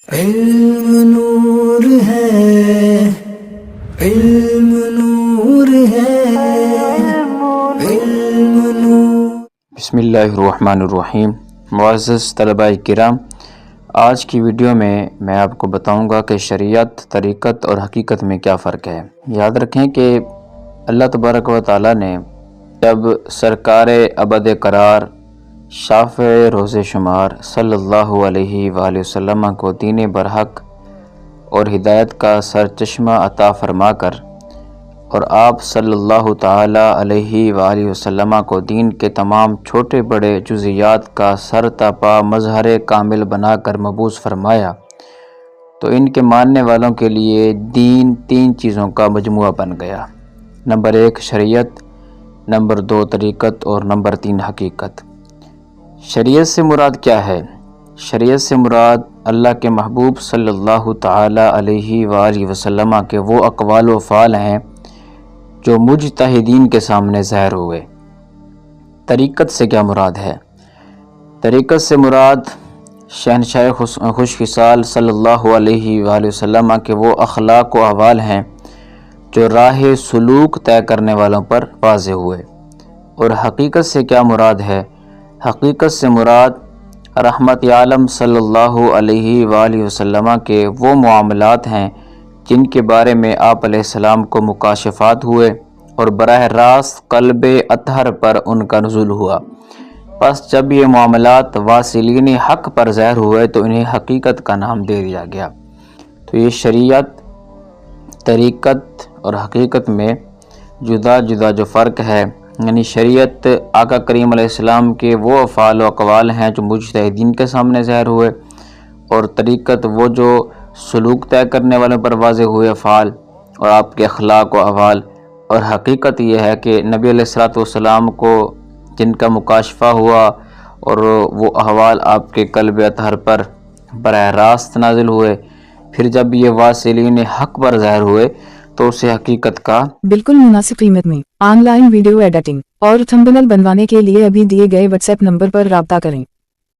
علم نور ہے، علم نور ہے، علم نور۔ بسم اللہ الرحمن الرحیم۔ معزز طلباء کرام، آج کی ویڈیو میں میں آپ کو بتاؤں گا کہ شریعت، طریقت اور حقیقت میں کیا فرق ہے۔ یاد رکھیں کہ اللہ تبارک و تعالی نے جب سرکار ابد قرار شافع روز شمار صلی اللہ علیہ وآلہ وسلم کو دین برحق اور ہدایت کا سرچشمہ عطا فرما کر اور آپ صلی اللہ تعالی علیہ وآلہ وسلم کو دین کے تمام چھوٹے بڑے جزیات کا سر تا پا مظہر کامل بنا کر مبعوث فرمایا، تو ان کے ماننے والوں کے لیے دین تین چیزوں کا مجموعہ بن گیا۔ نمبر 1 شریعت، نمبر 2 طریقت اور نمبر 3 حقیقت۔ شریعت سے مراد کیا ہے؟ شریعت سے مراد اللہ کے محبوب صلی اللہ تعالی علیہ وآلہ وسلم کے وہ اقوال و افعال ہیں جو مجتہدین کے سامنے ظاہر ہوئے۔ طریقت سے کیا مراد ہے؟ طریقت سے مراد شہنشاہ خوش خصال صلی اللہ علیہ وآلہ وسلم کے وہ اخلاق و احوال ہیں جو راہ سلوک طے کرنے والوں پر واضح ہوئے۔ اور حقیقت سے کیا مراد ہے؟ حقیقت سے مراد رحمت عالم صلی اللہ علیہ وآلہ وسلم کے وہ معاملات ہیں جن کے بارے میں آپ علیہ السلام کو مکاشفات ہوئے اور براہ راست قلب اطہر پر ان کا نزول ہوا۔ پس جب یہ معاملات واصلین حق پر ظاہر ہوئے تو انہیں حقیقت کا نام دے دیا گیا۔ تو یہ شریعت، طریقت اور حقیقت میں جدا جدا جو فرق ہے، یعنی شریعت آقا کریم علیہ السلام کے وہ افعال و اقوال ہیں جو مجتہدین کے سامنے ظاہر ہوئے، اور طریقت وہ جو سلوک طے کرنے والوں پر واضح ہوئے افعال اور آپ کے اخلاق و احوال، اور حقیقت یہ ہے کہ نبی علیہ السلام کو جن کا مکاشفہ ہوا اور وہ احوال آپ کے قلب اطہر پر براہ راست نازل ہوئے، پھر جب یہ واصلین حق پر ظاہر ہوئے تو اسے حقیقت کا بالکل مناسب قیمت میں آن لائن ویڈیو ایڈیٹنگ اور تھمبنیل بنوانے کے لیے ابھی دیے گئے واٹس ایپ نمبر پر رابطہ کریں۔